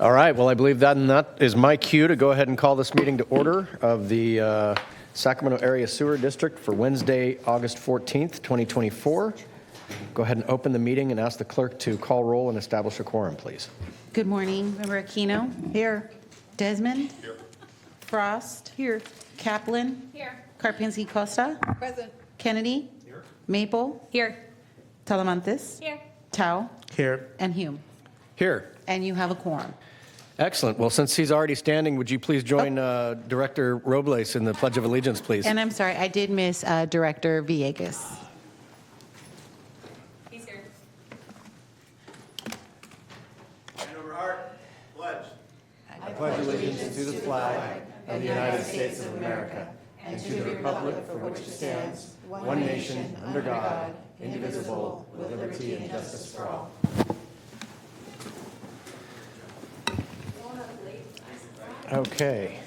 All right, well, I believe that is my cue to go ahead and call this meeting to order of the Sacramento Area Sewer District for Wednesday, August 14th, 2024. Go ahead and open the meeting and ask the clerk to call roll and establish a quorum, please. Good morning. Member Aquino? Here. Desmond? Here. Frost? Here. Kaplan? Here. Karpinski Costa? Present. Kennedy? Here. Maple? Here. Talamantes? Here. Tao? Here. And Hume. Here. And you have a quorum. Excellent. Well, since he's already standing, would you please join Director Robles in the Pledge of Allegiance, please? And I'm sorry, I did miss Director Villegas. He's here. Hand over heart. Pledge. I pledge allegiance to the flag of the United States of America and to the republic for which it stands, one nation, under God, indivisible, with liberty and justice for all. Okay.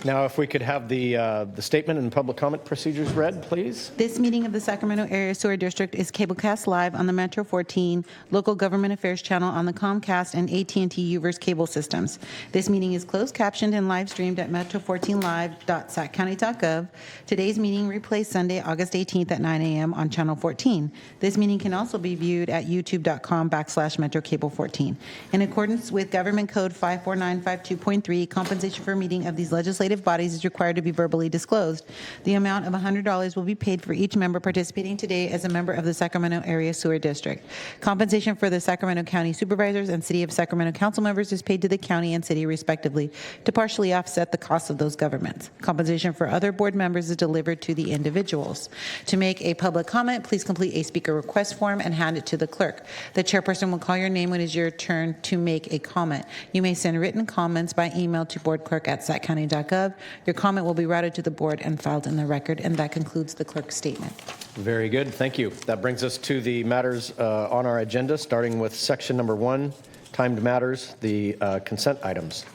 Now, if we could have the statement and public comment procedures read, please. This meeting of the Sacramento Area Sewer District is cablecast live on the Metro 14 Local Government Affairs channel on the Comcast and AT&T Uverse cable systems. This meeting is closed captioned and live streamed at metro14live.saccounty.gov. Today's meeting replays Sunday, August 18th at 9 a.m. on channel 14. This meeting can also be viewed at youtube.com/MetroCable14. In accordance with Government Code 54952.3, compensation for a meeting of these legislative bodies is required to be verbally disclosed. The amount of $100 will be paid for each member participating today as a member of the Sacramento Area Sewer District. Compensation for the Sacramento County Supervisors and City of Sacramento Council members is paid to the county and city respectively to partially offset the costs of those governments. Compensation for other board members is delivered to the individuals. To make a public comment, please complete a speaker request form and hand it to the clerk. The chairperson will call your name when it is your turn to make a comment. You may send written comments by email to boardclerk@saccounty.gov. Your comment will be routed to the board and filed in the record, and that concludes the clerk's statement. Very good. Thank you. That brings us to the matters on our agenda, starting with section number 1, timed matters, the consent items.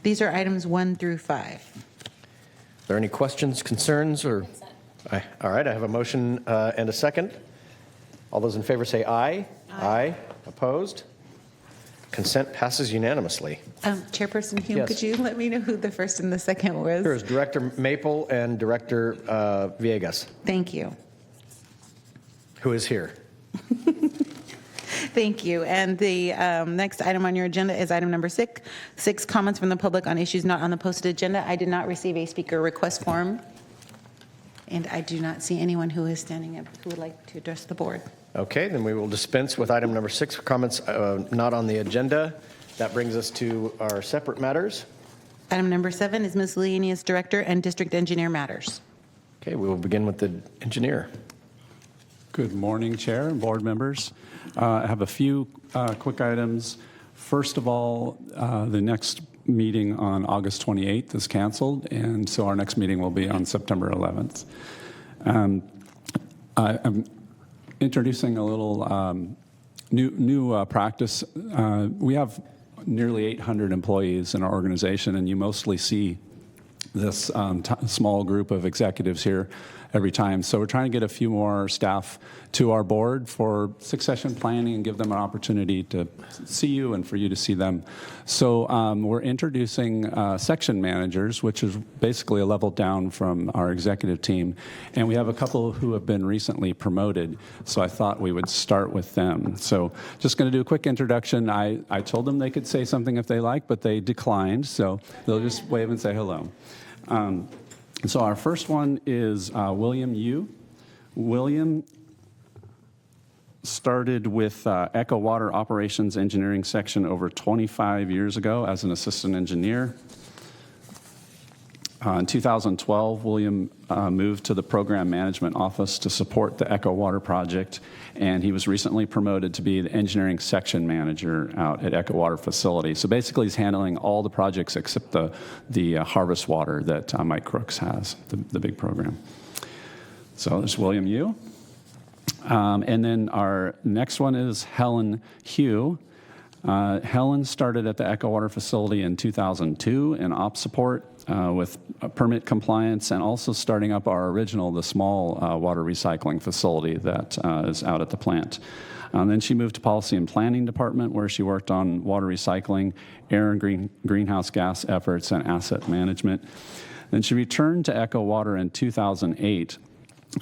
These are items 1 through 5. Are there any questions, concerns, or? All right, I have a motion and a second. All those in favor say aye. Aye. Opposed? Consent passes unanimously. Chairperson Hume, Yes. could you let me know who the first and the second was? Here is Director Maple and Director Villegas, Thank you. who is here. Thank you. And the next item on your agenda is item number 6, comments from the public on issues not on the posted agenda. I did not receive a speaker request form, and I do not see anyone who is standing up who would like to address the board. Okay, then we will dispense with item number 6, comments not on the agenda. That brings us to our separate matters. Item number 7 is miscellaneous director and district engineer matters. Okay, we will begin with the engineer. Good morning, Chair and board members. I have a few quick items. First of all, the next meeting on August 28th is canceled, and so our next meeting will be on September 11th. I'm introducing a little new practice. We have nearly 800 employees in our organization, and you mostly see this small group of executives here every time. So we're trying to get a few more staff to our board for succession planning and give them an opportunity to see you and for you to see them. So we're introducing section managers, which is basically a level down from our executive team. And we have a couple who have been recently promoted, so I thought we would start with them. So just going to do a quick introduction. I told them they could say something if they like, but they declined, so they'll just wave and say hello. So our first one is William Yu. William started with Echo Water Operations Engineering Section over 25 years ago as an assistant engineer. In 2012, William moved to the Program Management Office to support the Echo Water project, and he was recently promoted to be the engineering section manager out at Echo Water facility. So basically, he's handling all the projects except the harvest water that Mike Crooks has, the big program. So there's William Yu. And then our next one is Helen Hugh. Helen started at the Echo Water facility in 2002 in op support with permit compliance and also starting up our original, the small water recycling facility that is out at the plant. Then she moved to Policy and Planning Department, where she worked on water recycling, air and greenhouse gas efforts, and asset management. Then she returned to Echo Water in 2008,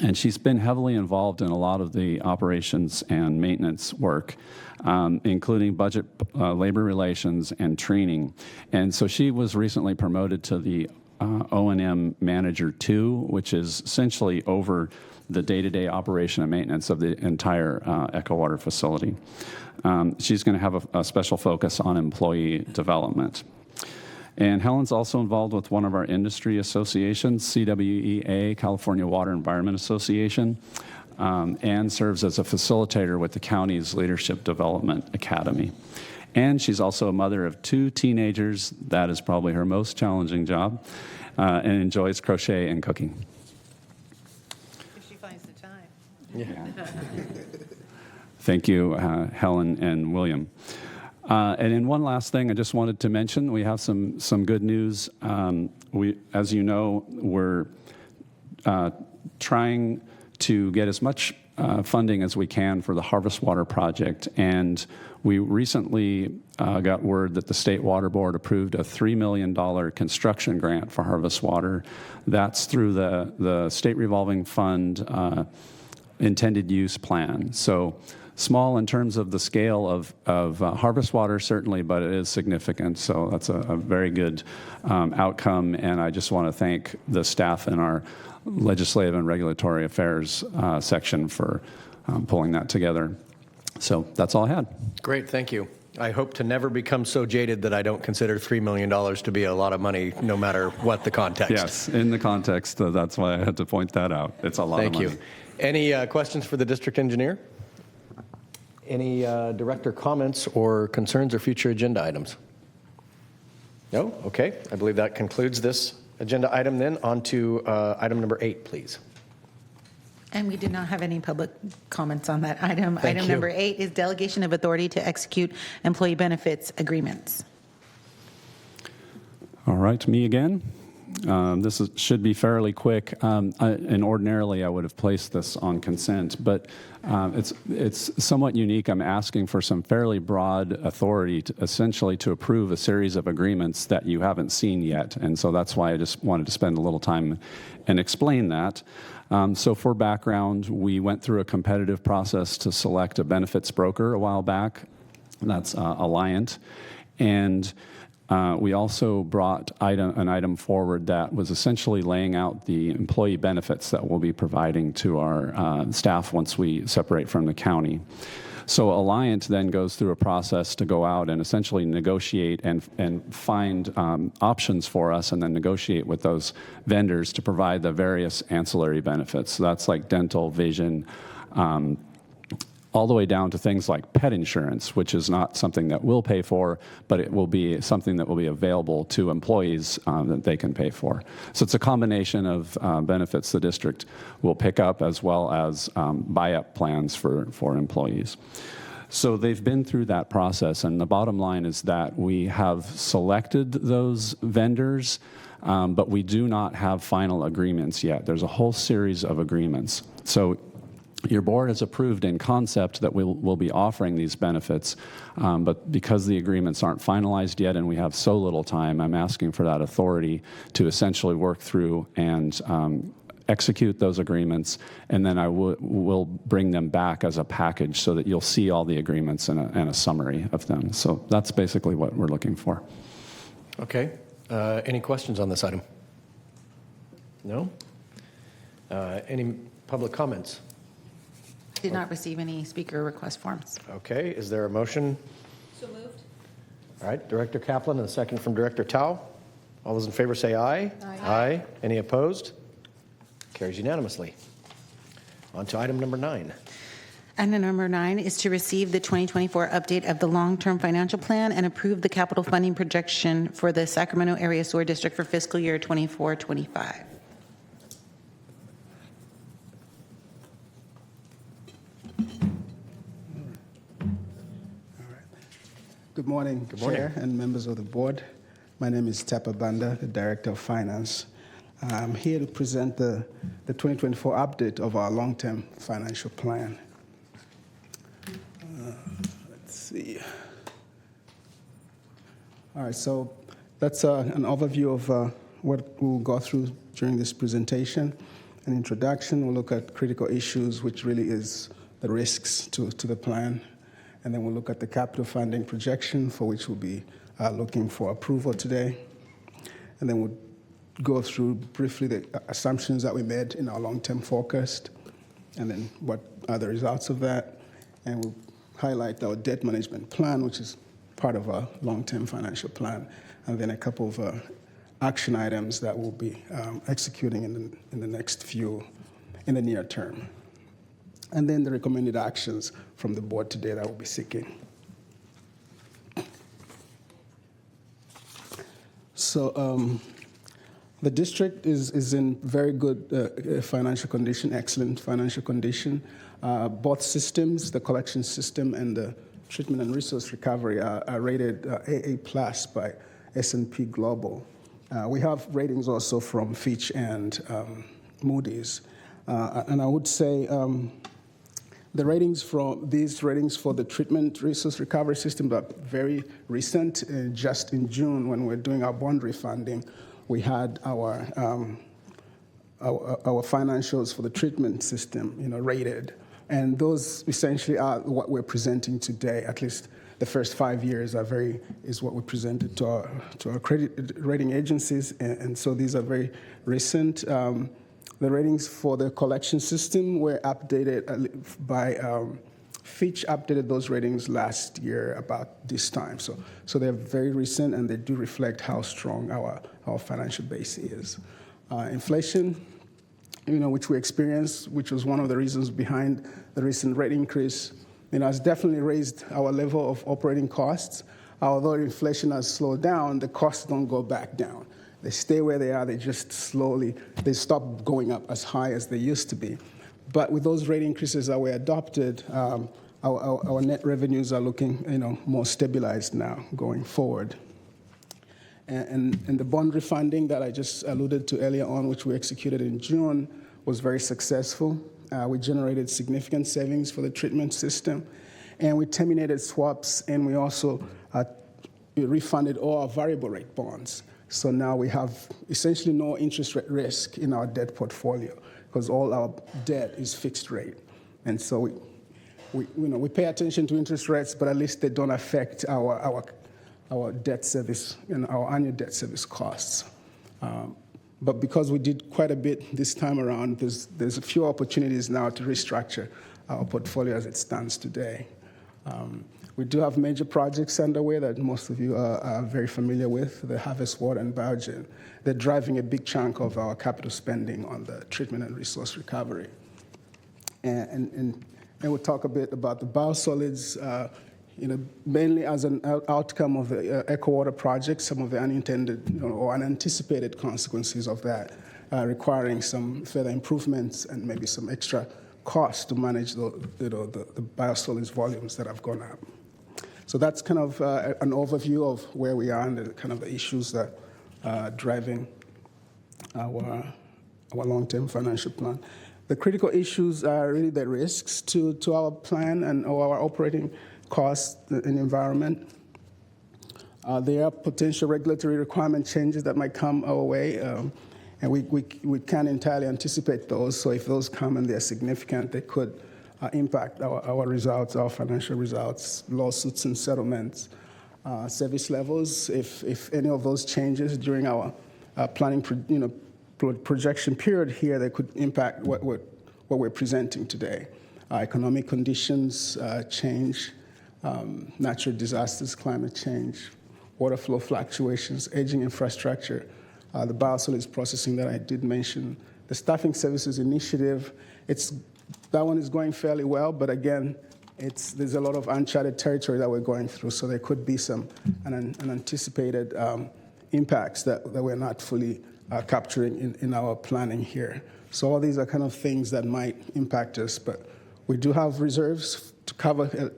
and she's been heavily involved in a lot of the operations and maintenance work, including budget, labor relations, and training. And so she was recently promoted to the O&M Manager 2, which is essentially over the day-to-day operation and maintenance of the entire Echo Water facility. She's going to have a special focus on employee development. And Helen's also involved with one of our industry associations, CWEA, California Water Environment Association, and serves as a facilitator with the county's Leadership Development Academy. And she's also a mother of 2 teenagers. That is probably her most challenging job, and enjoys crochet and cooking. If she finds the time. Yeah. Thank you, Helen and William. And then one last thing I just wanted to mention, we have some good news. As you know, we're trying to get as much funding as we can for the Harvest Water project, and we recently got word that the State Water Board approved a $3 million construction grant for Harvest Water. That's through the State Revolving Fund intended use plan. So small in terms of the scale of Harvest Water, certainly, but it is significant. So that's a very good outcome, and I just want to thank the staff in our Legislative and Regulatory Affairs section for pulling that together. So that's all I had. Great, thank you. I hope to never become so jaded that I don't consider $3 million to be a lot of money, no matter what the context. Yes, in the context, that's why I had to point that out. It's a lot of money. Thank you. Any questions for the district engineer? Any director comments or concerns or future agenda items? No? Okay. I believe that concludes this agenda item then. On to item number 8, please. And we did not have any public comments on that item. Thank Item you. number 8 is delegation of authority to execute employee benefits agreements. All right, me again. Should be fairly quick, and ordinarily I would have placed this on consent, but it's somewhat unique. I'm asking for some fairly broad authority, essentially to approve a series of agreements that you haven't seen yet, and so that's why I just wanted to spend a little time and explain that. So for background, we went through a competitive process to select a benefits broker a while back. That's Alliant, and we also brought an item forward that was essentially laying out the employee benefits that we'll be providing to our staff once we separate from the county. So Alliant then goes through a process to go out and essentially negotiate and find options for us, and then negotiate with those vendors to provide the various ancillary benefits. So that's like dental, vision, all the way down to things like pet insurance, which is not something that we'll pay for, but it will be something that will be available to employees that they can pay for. So it's a combination of benefits the district will pick up, as well as buy-up plans for employees. So they've been through that process, and the bottom line is that we have selected those vendors, but we do not have final agreements yet. There's a whole series of agreements. So your board has approved in concept that we'll be offering these benefits, but because the agreements aren't finalized yet and we have so little time, I'm asking for that authority to essentially work through and execute those agreements, and then I will bring them back as a package so that you'll see all the agreements and a summary of them. So that's basically what we're looking for. Okay. Any questions on this item? No? Any public comments? Did not receive any speaker request forms. Okay. Is there a motion? So moved. All right. Director Kaplan and a second from Director Tao. All those in favor say aye. Aye. Aye. Any opposed? Carries unanimously. On to item number 9. Item number 9 is to receive the 2024 update of the long-term financial plan and approve the capital funding projection for the Sacramento Area Sewer District for fiscal year 24-25. Good morning, Chair and members of the board. My name is Tapa Banda, the Director of Finance. I'm here to present the 2024 update of our long-term financial plan. see. All right, so that's an overview of what we'll go through during this presentation. An introduction, we'll look at critical issues, which really is the risks to the plan. And then we'll look at the capital funding projection, for which we'll be looking for approval today. And then we'll go through briefly the assumptions that we made in our long-term forecast, and then what are the results of that. And we'll highlight our debt management plan, which is part of our long-term financial plan, and then a couple of action items that we'll be executing in the next few, in the near term. And then the recommended actions from the board today that we'll be seeking. So the district is in very good financial condition, excellent financial condition. Both systems, the collection system and the treatment and resource recovery, are rated AA+ by S&P Global. We have ratings also from Fitch and Moody's. And I would say these ratings for the treatment resource recovery system are very recent. Just in June, when we're doing our bond refunding, we had our financials for the treatment system, rated, and those essentially are what we're presenting today. At least the first 5 years is what we presented to our credit rating agencies, and so these are very recent. The ratings for the collection system were updated by Fitch. Updated those ratings last year about this time, so they're very recent, and they do reflect how strong our financial base is. Inflation, which we experienced, which was one of the reasons behind the recent rate increase, has definitely raised our level of operating costs. Although inflation has slowed down, the costs don't go back down. They stay where they are. They just they stop going up as high as they used to be. But with those rate increases that were adopted, our net revenues are looking, more stabilized now going forward. And the bond refunding that I just alluded to earlier on, which we executed in June, was very successful. We generated significant savings for the treatment system, and we terminated swaps, and we also refunded all our variable rate bonds. So now we have essentially no interest rate risk in our debt portfolio, because all our debt is fixed rate. And so we pay attention to interest rates, but at least they don't affect our debt service and our annual debt service costs. But because we did quite a bit this time around, there's a few opportunities now to restructure our portfolio as it stands today. We do have major projects underway that most of you are very familiar with, the Harvest Water and Biogen. They're driving a big chunk of our capital spending on the treatment and resource recovery. And we'll talk a bit about the biosolids, mainly as an outcome of the Eco Water project, some of the unintended or unanticipated consequences of that, requiring some further improvements and maybe some extra costs to manage the biosolids volumes that have gone up. So that's kind of an overview of where we are and the kind of the issues that are driving our long-term financial plan. The critical issues are really the risks to our plan and our operating costs and environment. There are potential regulatory requirement changes that might come our way, and we can't entirely anticipate those. So if those come and they're significant, they could impact our results, our financial results, lawsuits and settlements, service levels. If any of those changes during our planning, projection period here, they could impact what we're presenting today. Economic conditions change, natural disasters, climate change, water flow fluctuations, aging infrastructure, the biosolids processing that I did mention, the Staffing Services Initiative. That one is going fairly well, but again, there's a lot of uncharted territory that we're going through, so there could be some unanticipated impacts that we're not fully capturing in our planning here. So all these are kind of things that might impact us, but we do have reserves to cover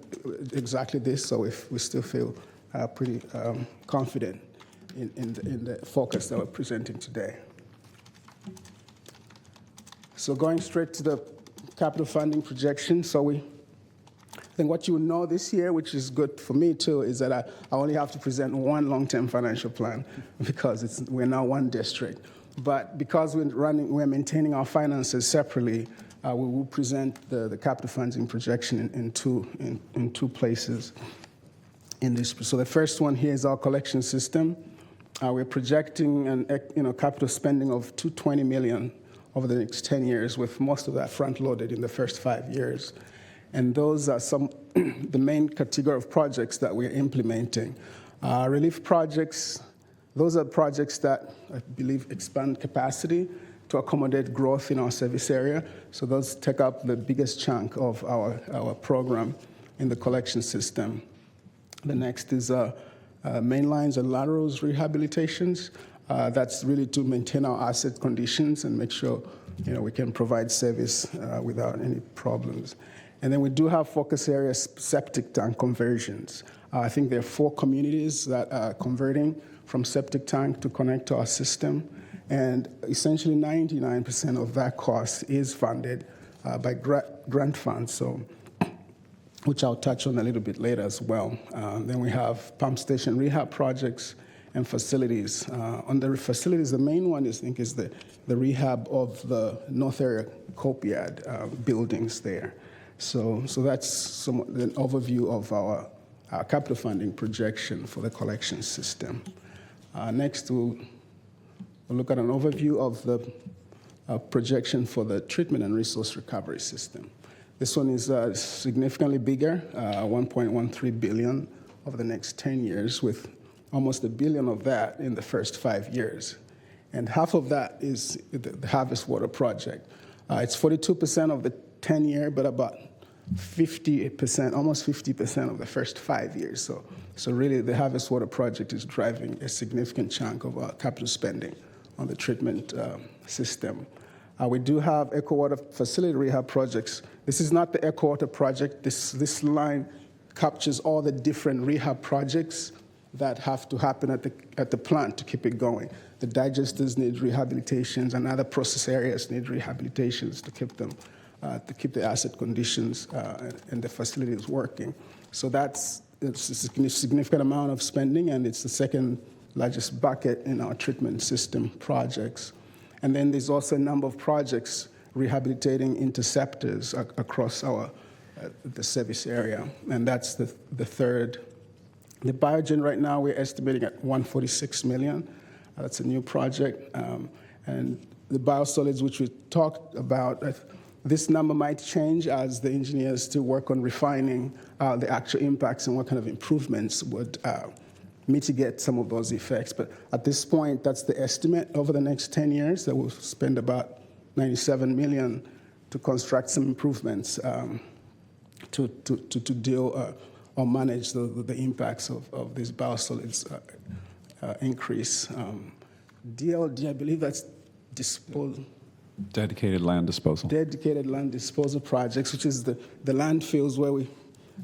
exactly this, so we still feel pretty confident in the focus that we're presenting today. So going straight to the capital funding projection, so think what you will know this year, which is good for me too, is that I only have to present one long-term financial plan because we're now one district. But because we're maintaining our finances separately, we will present the capital funding projection in two places. So the first one here is our collection system. We're projecting capital spending of $220 million over the next 10 years, with most of that front-loaded in the first 5 years. And those are the main category of projects that we're implementing. Relief projects, those are projects that I believe expand capacity to accommodate growth in our service area. So those take up the biggest chunk of our program in the collection system. The next is main lines and laterals rehabilitations. That's really to maintain our asset conditions and make sure we can provide service without any problems. And then we do have focus areas, septic tank conversions. I think there are 4 communities that are converting from septic tank to connect to our system. And essentially 99% of that cost is funded by grant funds, which I'll touch on a little bit later as well. Then we have pump station rehab projects and facilities. On the facilities, the main one is the rehab of the North Area Copiad buildings there. So that's an overview of our capital funding projection for the collection system. Next, we'll look at an overview of the projection for the treatment and resource recovery system. This one is significantly bigger, $1.13 billion over the next 10 years, with almost $1 billion of that in the first 5 years. And half of that is the Harvest Water Project. It's 42% of the 10-year, but about 50%, almost 50% of the first 5 years. So really, the Harvest Water Project is driving a significant chunk of our capital spending on the treatment system. We do have Eco Water facility rehab projects. This is not the Eco Water project. This line captures all the different rehab projects that have to happen at the plant to keep it going. The digesters need rehabilitations, and other process areas need rehabilitations to keep the asset conditions and the facilities working. So it's a significant amount of spending, and it's the second largest bucket in our treatment system projects. And then there's also a number of projects rehabilitating interceptors across the service area, and that's the third. The biogen right now we're estimating at $146 million. That's a new project. And the biosolids, which we talked about, this number might change as the engineers still work on refining the actual impacts and what kind of improvements would mitigate some of those effects. But at this point, that's the estimate over the next 10 years, that we'll spend about $97 million to construct some improvements to deal or manage the impacts of these biosolids increase. DLD, I believe that's disposal. Dedicated land disposal. Dedicated land disposal projects, which is the landfills where we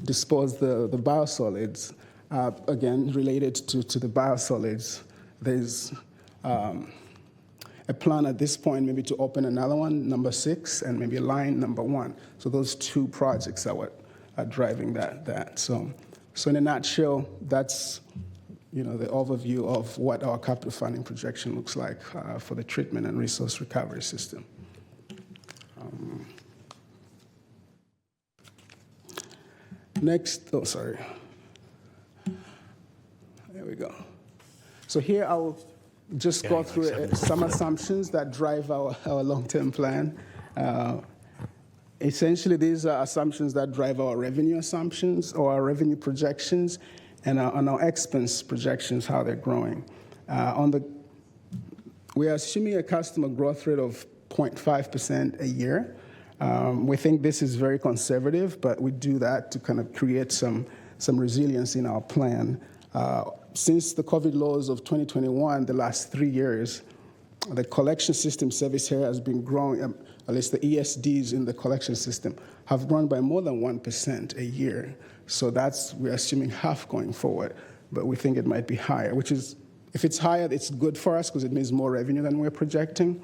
dispose the biosolids. Again, related to the biosolids, there's a plan at this point maybe to open another one, number 6, and maybe line number 1. So those 2 projects are what are driving that. So in a nutshell, that's the overview of what our capital funding projection looks like for the treatment and resource recovery system. Next, sorry. There we go. So here I'll just go through some assumptions that drive our long-term plan. Essentially, these are assumptions that drive our revenue assumptions or our revenue projections and our expense projections, how they're growing. We are assuming a customer growth rate of 0.5% a year. We think this is very conservative, but we do that to kind of create some resilience in our plan. Since the COVID lows of 2021, the last 3 years, the collection system service area has been growing, at least the ESDs in the collection system have grown by more than 1% a year. So we're assuming half going forward, but we think it might be higher, which is, if it's higher, it's good for us because it means more revenue than we're projecting.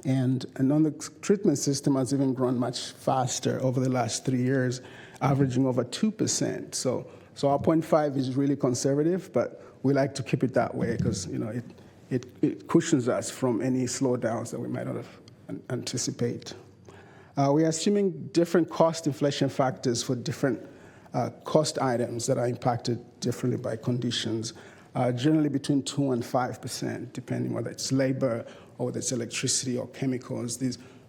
And on the treatment system has even grown much faster over the last 3 years. averaging over 2%. So our 0.5 is really conservative, but we like to keep it that way because it cushions us from any slowdowns that we might not have anticipate. We are assuming different cost inflation factors for different cost items that are impacted differently by conditions, generally between 2 and 5%, depending whether it's labor or whether it's electricity or chemicals.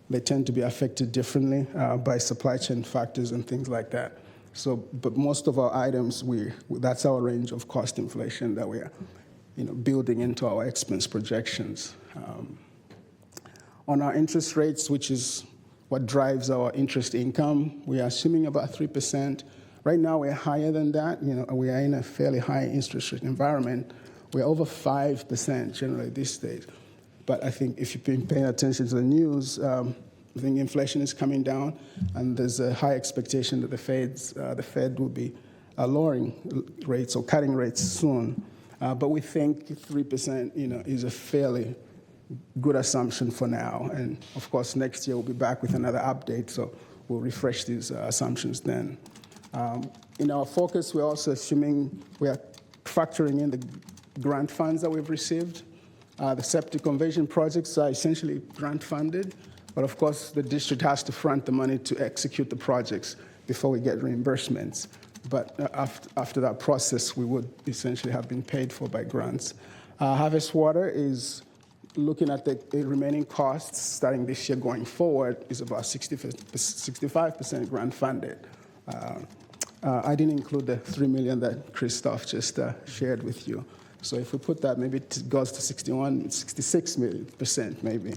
They tend to be affected differently by supply chain factors and things like that. So, but most of our items, that's our range of cost inflation that we are building into our expense projections. On our interest rates, which is what drives our interest income, we are assuming about 3%. Right now, we're higher than that. We are in a fairly high interest rate environment. We're over 5% generally these days. But I think if you've been paying attention to the news, I think inflation is coming down, and there's a high expectation that the Fed will be lowering rates or cutting rates soon. But we think 3%, is a fairly good assumption for now. And of course, next year we'll be back with another update, so we'll refresh these assumptions then. In our focus, we're also assuming we are factoring in the grant funds that we've received. The septic conversion projects are essentially grant funded, but of course, the district has to front the money to execute the projects before we get reimbursements. But after that process, we would essentially have been paid for by grants. Harvest Water is looking at the remaining costs starting this year going forward is about 65% grant funded. I didn't include the $3 million that Christoph just shared with you. So if we put that, maybe it goes to 66% maybe.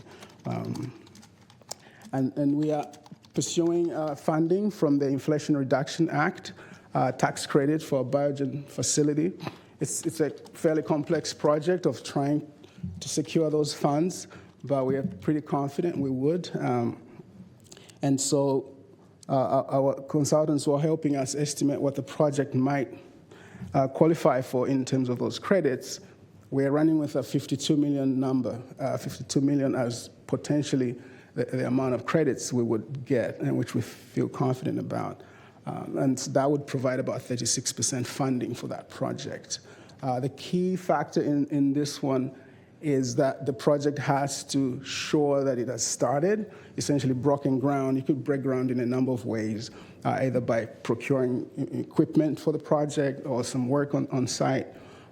And we are pursuing funding from the Inflation Reduction Act, tax credit for a biogen facility. It's a fairly complex project of trying to secure those funds, but we are pretty confident we would. And so our consultants were helping us estimate what the project might qualify for in terms of those credits. We're running with a 52 million number, 52 million as potentially the amount of credits we would get, and which we feel confident about. And so that would provide about 36% funding for that project. The key factor in this one is that the project has to show that it has started, essentially broken ground. You could break ground in a number of ways, either by procuring equipment for the project or some work on site.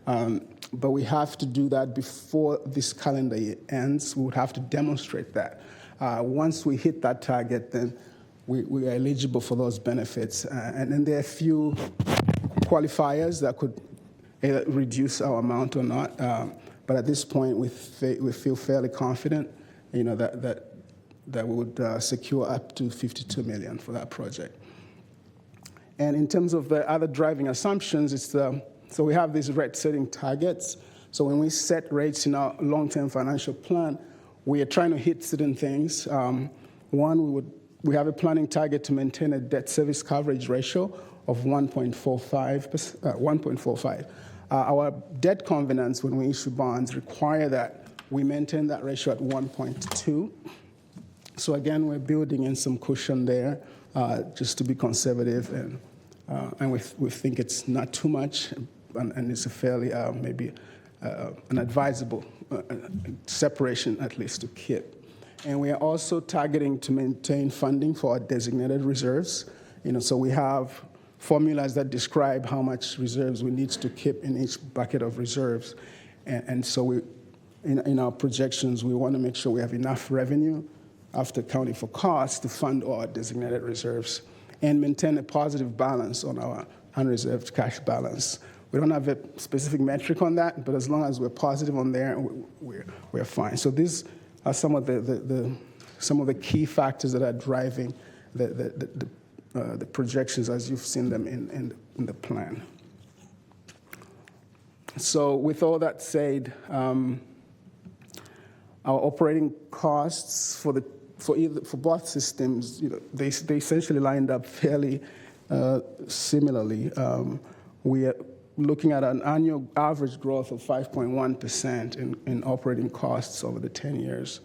But we have to do that before this calendar year ends. We would have to demonstrate that. Once we hit that target, then we are eligible for those benefits. And then there are a few qualifiers that could either reduce our amount or not. But at this point, we feel fairly confident, that we would secure up to $52 million for that project. And in terms of the other driving assumptions, so we have these rate-setting targets. So when we set rates in our long-term financial plan, we are trying to hit certain things. One, we have a planning target to maintain a debt service coverage ratio of 1.45. Our debt covenants, when we issue bonds, require that we maintain that ratio at 1.2. So again, we're building in some cushion there just to be conservative, and we think it's not too much, and it's a fairly maybe an advisable separation at least to keep. And we are also targeting to maintain funding for our designated reserves. So we have formulas that describe how much reserves we need to keep in each bucket of reserves. And so in our projections, we want to make sure we have enough revenue after accounting for costs to fund all our designated reserves and maintain a positive balance on our unreserved cash balance. We don't have a specific metric on that, but as long as we're positive on there, we're fine. So these are some of the key factors that are driving the projections as you've seen them in the plan. So with all that said, our operating costs for both systems, they essentially lined up fairly similarly. We are looking at an annual average growth of 5.1% in operating costs over the 10 years.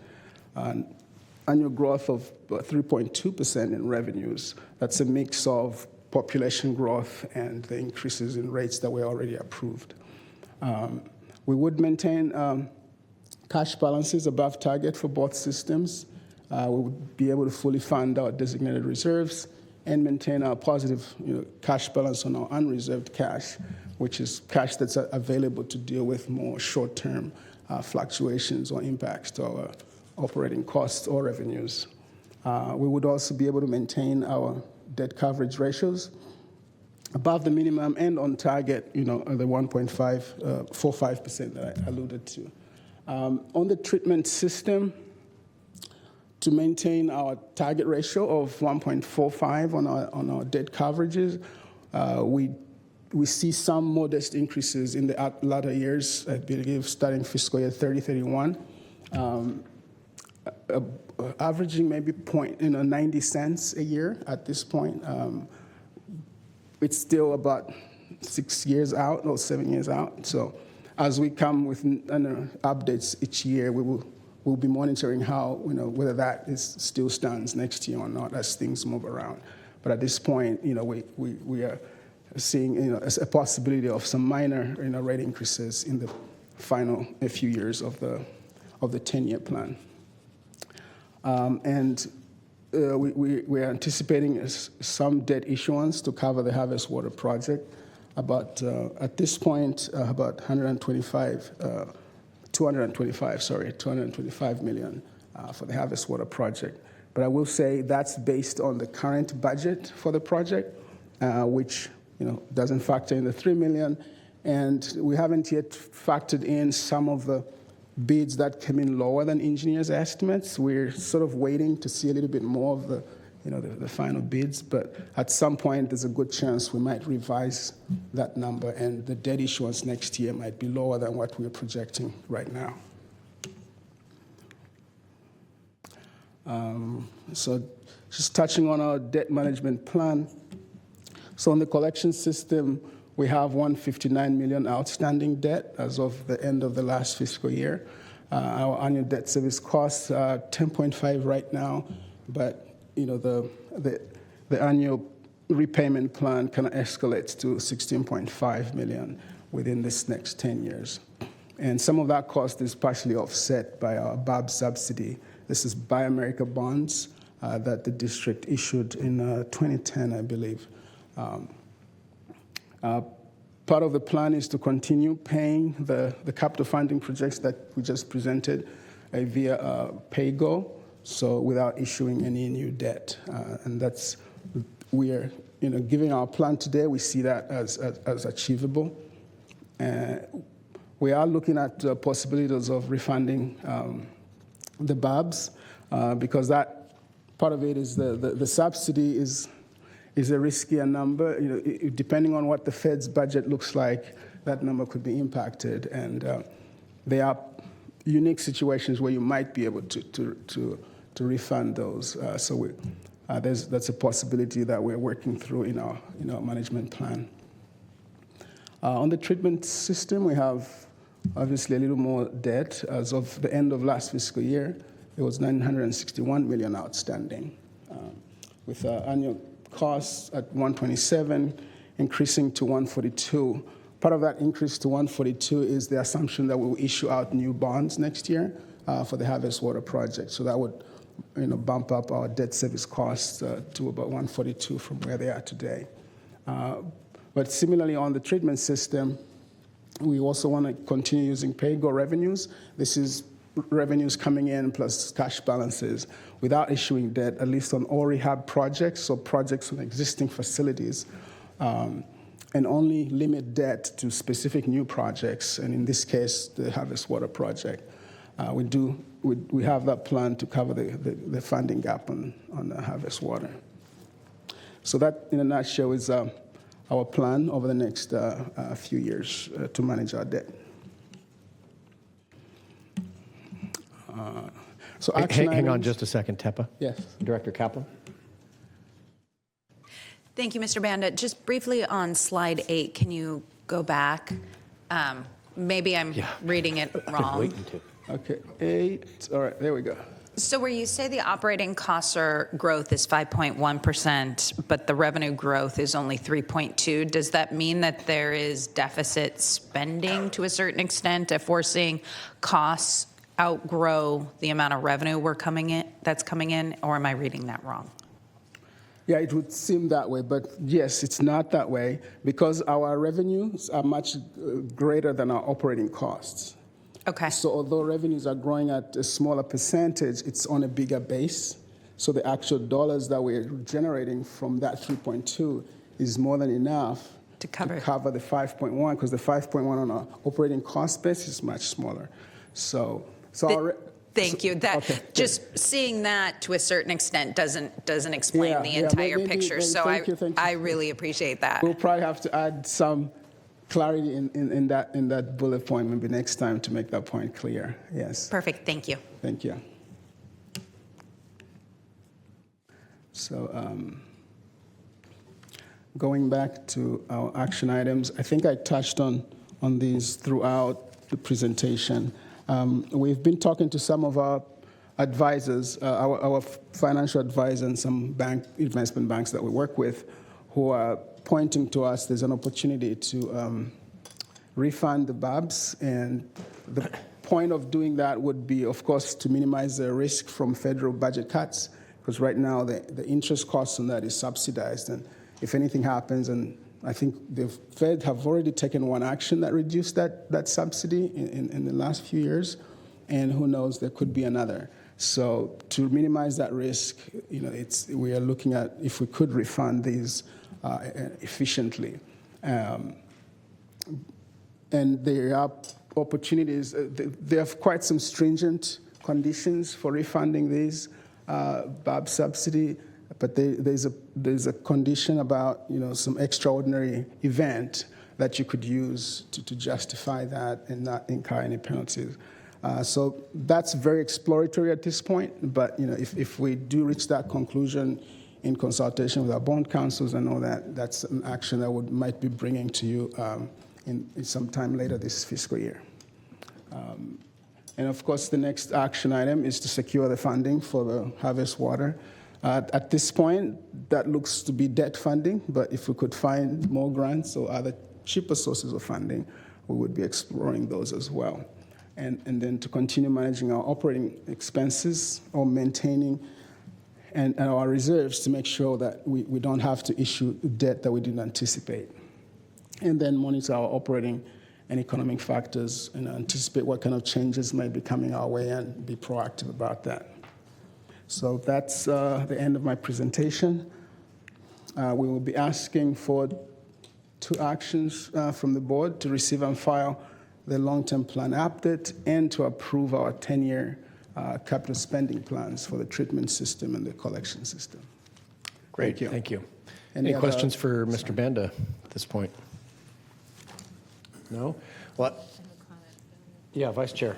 Annual growth of 3.2% in revenues. That's a mix of population growth and the increases in rates that were already approved. We would maintain cash balances above target for both systems. We would be able to fully fund our designated reserves and maintain our positive cash balance on our unreserved cash, which is cash that's available to deal with more short-term fluctuations or impacts to our operating costs or revenues. We would also be able to maintain our debt coverage ratios above the minimum and on target, the 1.45% that I alluded to. On the treatment system, to maintain our target ratio of 1.45 on our debt coverages, we see some modest increases in the latter years, I believe, starting fiscal year 30-31, averaging maybe 90 cents a year at this point. It's still about 6 years out or 7 years out. So as we come with updates each year, we'll be monitoring how, whether that still stands next year or not as things move around. But at this point, we are seeing a possibility of some minor rate increases in the final few years of the 10-year plan. We are anticipating some debt issuance to cover the Harvest Water project. At this point, about 225 million for the Harvest Water project. But I will say that's based on the current budget for the project, which doesn't factor in the 3 million, and we haven't yet factored in some of the bids that came in lower than engineers' estimates. We're sort of waiting to see a little bit more of the final bids, but at some point there's a good chance we might revise that number, and the debt issuance next year might be lower than what we're projecting right now. So just touching on our debt management plan. So on the collection system, we have $159 million outstanding debt as of the end of the last fiscal year. Our annual debt service costs are 10.5 right now, but the annual repayment plan kind of escalates to 16.5 million within this next 10 years. And some of that cost is partially offset by our BAB subsidy. This is Buy America bonds that the district issued in 2010, I believe. Part of the plan is to continue paying the capital funding projects that we just presented via PayGo, so without issuing any new debt. And we are given our plan today, we see that as achievable. We are looking at possibilities of refunding the BABs because that part of it is the subsidy is a riskier number. Depending on what the Fed's budget looks like, that number could be impacted. And there are unique situations where you might be able to refund those. So that's a possibility that we're working through in our management plan. On the treatment system, we have obviously a little more debt. As of the end of last fiscal year, it was $961 million outstanding, with annual costs at 127, increasing to 142. Part of that increase to 142 is the assumption that we will issue out new bonds next year for the Harvest Water project. So that would bump up our debt service costs to about 142 from where they are today. But similarly, on the treatment system, we also want to continue using PayGo revenues. This is revenues coming in plus cash balances without issuing debt, at least on all rehab projects, so projects on existing facilities, and only limit debt to specific new projects, and in this case, the Harvest Water project. We have that plan to cover the funding gap on the Harvest Water. So that, in a nutshell, is our plan over the next few years to manage our debt. So hang on just a second, Tepa. Yes. Director Kaplan. Thank you, Mr. Banda. Just briefly on slide 8, can you go back? Maybe I'm reading it wrong. Waiting to. Okay, 8. All right, there we go. So where you say the operating costs are growth is 5.1%, but the revenue growth is only 3.2, does that mean that there is deficit spending to a certain extent if we're seeing costs outgrow the amount of revenue that's coming in, or am I reading that wrong? Yeah, it would seem that way, but yes, it's not that way because our revenues are much greater than our operating costs. Okay. So although revenues are growing at a smaller percentage, it's on a bigger base. So the actual dollars that we're generating from that 3.2 is more than enough To cover the 5.1, because the 5.1 on our operating cost base is much smaller. Thank you. That okay, just seeing that to a certain extent doesn't explain Yeah, the yeah, entire maybe- picture. maybe- So thank you. I really appreciate that. We'll probably have to add some clarity in that bullet point maybe next time to make that point clear. Yes. Perfect. Thank you. Thank you. So going back to our action items, I think I touched on these throughout the presentation. We've been talking to some of our advisors, our financial advisors and some investment banks that we work with, who are pointing to us there's an opportunity to refund the BABs, and the point of doing that would be, of course, to minimize the risk from federal budget cuts, because right now the interest cost on that is subsidized, and if anything happens, and I think the Fed have already taken one action that reduced that subsidy in the last few years, and who knows, there could be another. So to minimize that risk, we are looking at if we could refund these efficiently. And there are opportunities. There are quite some stringent conditions for refunding these BAB subsidy, but there's a condition about some extraordinary event that you could use to justify that and not incur any penalties. So that's very exploratory at this point, but if we do reach that conclusion in consultation with our bond counsels and all that, that's an action that might be bringing to you in some time later this fiscal year. And of course, the next action item is to secure the funding for the harvest water. At this point, that looks to be debt funding, but if we could find more grants or other cheaper sources of funding, we would be exploring those as well. And then to continue managing our operating expenses or maintaining and our reserves to make sure that we don't have to issue debt that we didn't anticipate. And then monitor our operating and economic factors and anticipate what kind of changes might be coming our way and be proactive about that. So that's the end of my presentation. We will be asking for 2 actions from the board: to receive and file the long-term plan update and to approve our 10-year capital spending plans for the treatment system and the collection system. Great, thank you. Any questions for Mr. Banda at this point? No? What? Yeah, Vice Chair.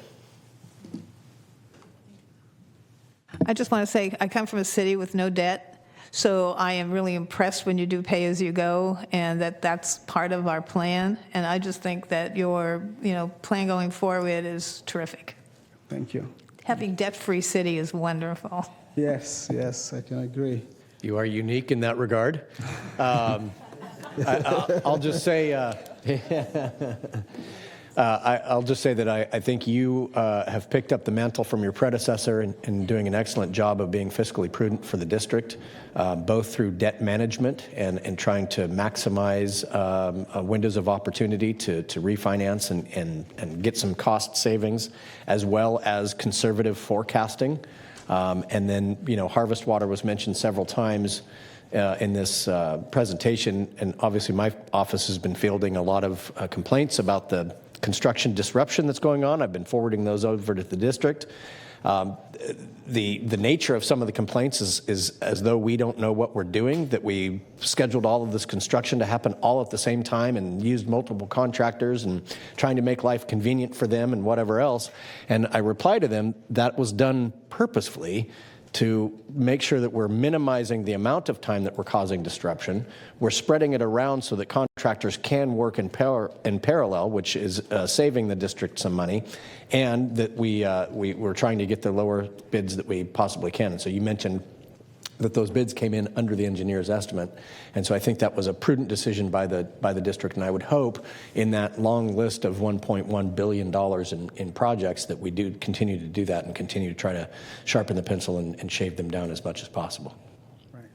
I just want to say I come from a city with no debt, so I am really impressed when you do pay-as-you-go, and that's part of our plan. And I just think that your plan going forward is terrific. Thank you. Having debt-free city is wonderful. Yes, I can agree. You are unique in that regard. I'll just say, I'll just say that I think you have picked up the mantle from your predecessor in doing an excellent job of being fiscally prudent for the district, both through debt management and trying to maximize windows of opportunity to refinance and get some cost savings, as well as conservative forecasting. And then, harvest water was mentioned several times in this presentation, and obviously my office has been fielding a lot of complaints about the construction disruption that's going on. I've been forwarding those over to the district. The nature of some of the complaints is as though we don't know what we're doing, that we scheduled all of this construction to happen all at the same time and used multiple contractors and trying to make life convenient for them and whatever else. And I reply to them, that was done purposefully to make sure that we're minimizing the amount of time that we're causing disruption. We're spreading it around so that contractors contractors can work in parallel, which is saving the district some money, and that we're trying to get the lower bids that we possibly can. So you mentioned that those bids came in under the engineer's estimate, and so I think that was a prudent decision by the district. And I would hope in that long list of $1.1 billion in projects that we do continue to do that and continue to try to sharpen the pencil and shave them down as much as possible. Right.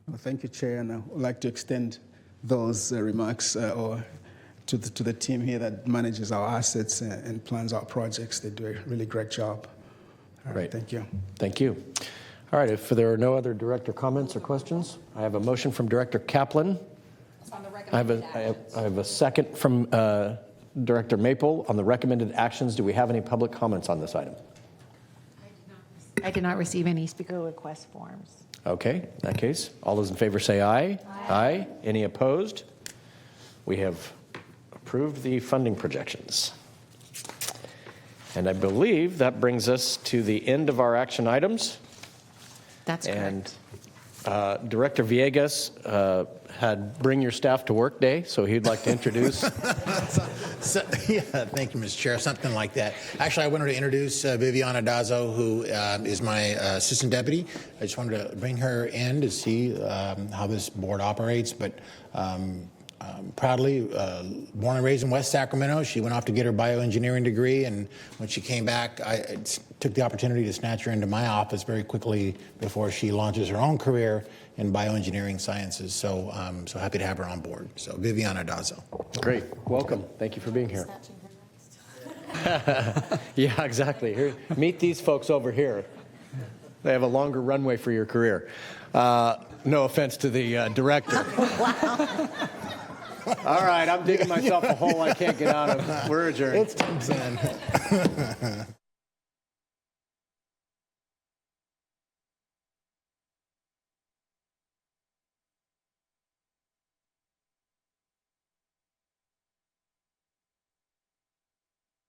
Well, thank you, Chair, and I would like to extend those remarks to the team here that manages our assets and plans our projects. They do a really great job. All right, thank you. Thank you. All right, if there are no other director comments or questions, I have a motion from Director Kaplan. I have a second from Director Maple on the recommended actions. Do we have any public comments on this item? I did not receive any speaker request forms. Okay, in that case, all those in favor say aye. Aye. Any opposed? We have approved the funding projections. And I believe that brings us to the end of our action items. That's correct. And Director Villegas had Bring Your Staff to Work Day, so he'd like to introduce. Yeah, thank you, Mr. Chair. Something like that. Actually, I wanted to introduce Viviana Dazo, who is my assistant deputy. I just wanted to bring her in to see how this board operates, but proudly born and raised in West Sacramento. She went off to get her bioengineering degree, and when she came back, I took the opportunity to snatch her into my office very quickly before she launches her own career in bioengineering sciences. So I'm so happy to have her on board. So Viviana Dazo. Great. Welcome. Thank you for being here. Yeah, exactly. Here, meet these folks over here. They have a longer runway for your career. No offense to the director. All right, I'm digging myself a hole I can't get out of. We're adjourned. It's 10-10.